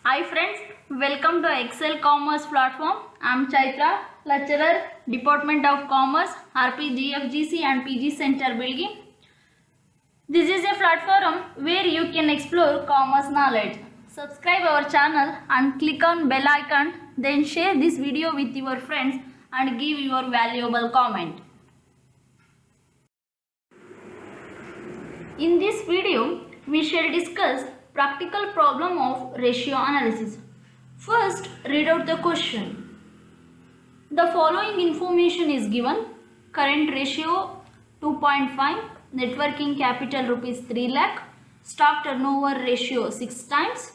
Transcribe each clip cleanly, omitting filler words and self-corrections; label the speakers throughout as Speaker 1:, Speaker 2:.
Speaker 1: Hi friends, welcome to Excel Commerce platform. I am Chaitra, lecturer, Department of Commerce, RPGFGC and PG Center Belgi. This is a platform where you can explore commerce knowledge. Subscribe our channel and click on bell icon, then share this video with your friends and give your valuable comment. In this video, we shall discuss practical problem of ratio analysis. First, read out the question. The following information is given. Current ratio 2.5, net working capital rupees 3 lakh, stock turnover ratio 6 times,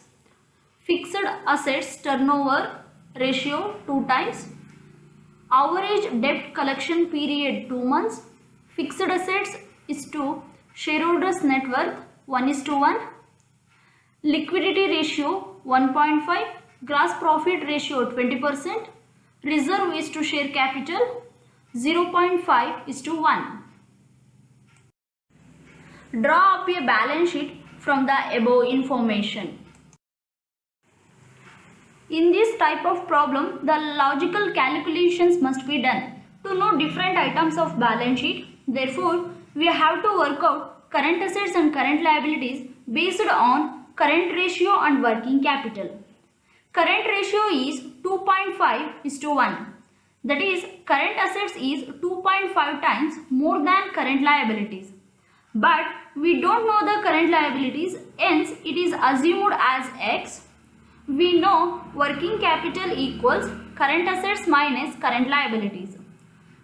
Speaker 1: fixed assets turnover ratio 2 times, average debt collection period 2 months, fixed assets is to shareholders net worth 1:1, liquidity ratio 1.5, gross profit ratio 20%, reserve is to share capital 0.5:1. Draw up a balance sheet from the above information. In this type of problem, the logical calculations must be done to know different items of balance sheet. Therefore, we have to work out current assets and current liabilities based on current ratio and working capital. Current ratio is 2.5:1. That is, current assets is 2.5 times more than current liabilities. But we don't know the current liabilities, hence it is assumed as X. We know working capital equals current assets minus current liabilities.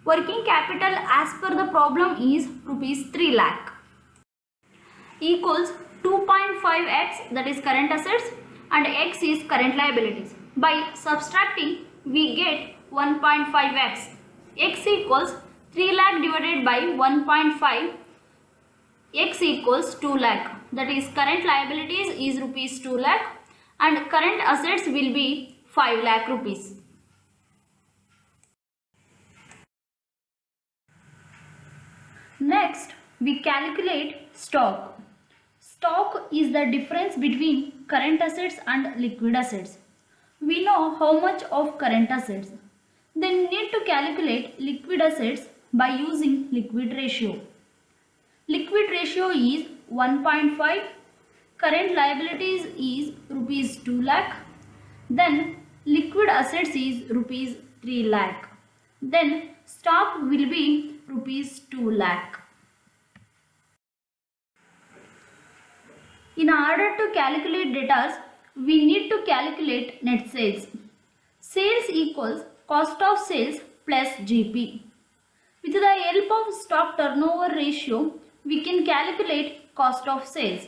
Speaker 1: Working capital as per the problem is rupees 3 lakh equals 2.5x, that is current assets, and x is current liabilities. By subtracting, we get 1.5x. X equals 3 lakh divided by 1.5. X equals 2 lakh. That is current liabilities is rupees 2 lakh and current assets will be 5 lakh rupees. Next, we calculate stock. Stock is the difference between current assets and liquid assets. We know how much of current assets. Then need to calculate liquid assets by using liquid ratio. Liquid ratio is 1.5. Current liabilities is rupees 2 lakh. Then liquid assets is rupees 3 lakh. Then stock will be rupees 2 lakh. In order to calculate debtors, we need to calculate net sales. Sales equals cost of sales plus GP. With the help of stock turnover ratio, we can calculate cost of sales.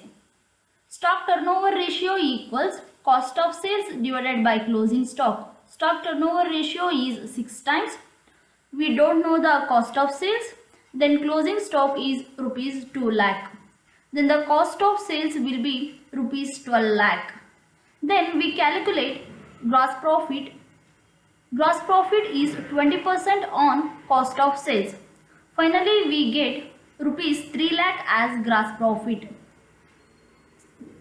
Speaker 1: Stock turnover ratio equals cost of sales divided by closing stock. Stock turnover ratio is 6 times. We don't know the cost of sales. Then closing stock is rupees 2 lakh. Then the cost of sales will be rupees 12 lakh. Then we calculate gross profit. Gross profit is 20% on cost of sales. Finally, we get rupees 3 lakh as gross profit.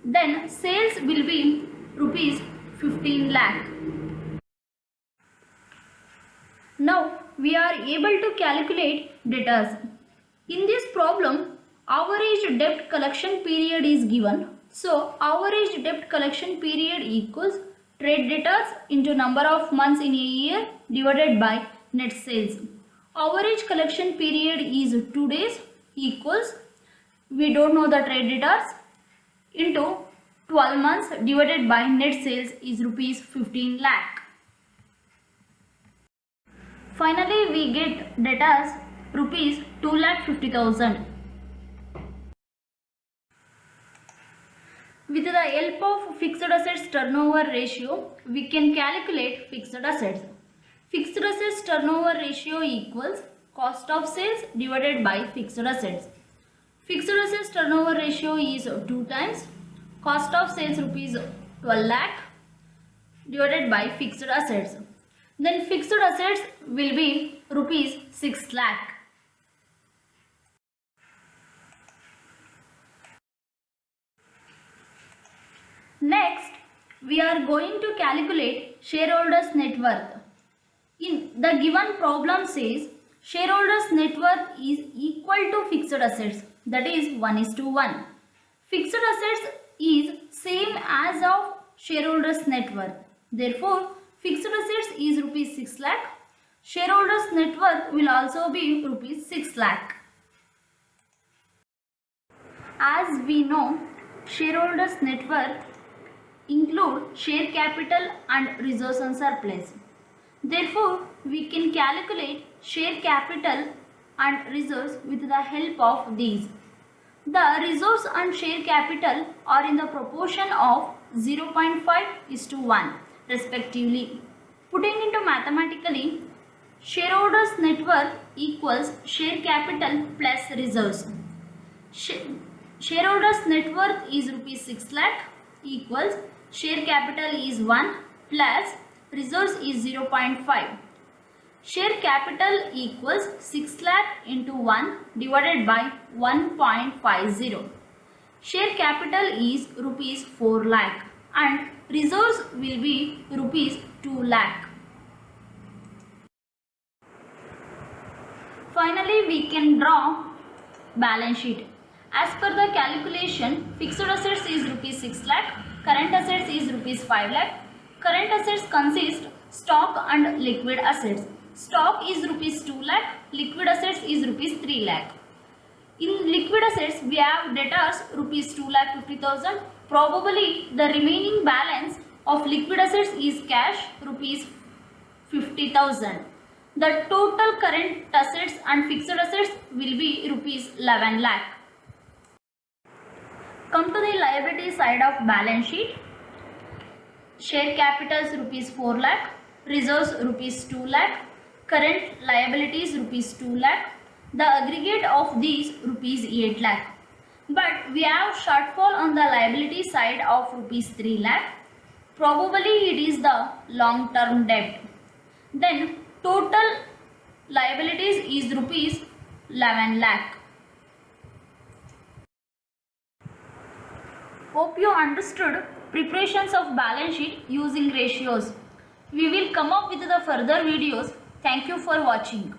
Speaker 1: Then sales will be rupees 15 lakh. Now we are able to calculate debtors. In this problem, average debt collection period is given. So average debt collection period equals trade debtors into number of months in a year divided by net sales. Average collection period is 2 days equals, we don't know the trade debtors, into 12 months divided by net sales is rupees 15 lakh. Finally, we get debtors rupees 2,50,000. With the help of fixed assets turnover ratio, we can calculate fixed assets. Fixed assets turnover ratio equals cost of sales divided by fixed assets. Fixed assets turnover ratio is 2 times. Cost of sales rupees 12 lakh divided by fixed assets. Then fixed assets will be rupees 6 lakh. Next, we are going to calculate shareholders' net worth. In the given problem says shareholders' net worth is equal to fixed assets, that is 1:1. Fixed assets is same as of shareholders' net worth. Therefore, fixed assets is rupees 6 lakh. Shareholders' net worth will also be rupees 6 lakh. As we know, shareholders' net worth include share capital and reserves and surplus. Therefore, we can calculate share capital and reserves with the help of these. The reserves and share capital are in the proportion of 0.5:1 respectively. Putting into mathematically, shareholders' net worth equals share capital plus reserves. Shareholders' net worth is rupees 6 lakh equals share capital is 1 plus reserves is 0.5. Share capital equals 6 lakh into 1 divided by 1.50. Share capital is rupees 4 lakh and reserves will be rupees 2 lakh. Finally, we can draw balance sheet. As per the calculation, fixed assets is rupees 6 lakh, current assets is rupees 5 lakh. Current assets consist stock and liquid assets. Stock is rupees 2 lakh, liquid assets is rupees 3 lakh. In liquid assets, we have debtors rupees 2,50,000. Probably the remaining balance of liquid assets is cash rupees 50,000. The total current assets and fixed assets will be rupees 11 lakh. Come to the liability side of balance sheet. Share capitals rupees 4 lakh, reserves rupees 2 lakh, current liabilities rupees 2 lakh. The aggregate of these rupees 8 lakh. But we have shortfall on the liability side of rupees 3 lakh. Probably it is the long term debt. Then total liabilities is rupees 11 lakh. Hope you understood preparations of balance sheet using ratios. We will come up with the further videos. Thank you for watching.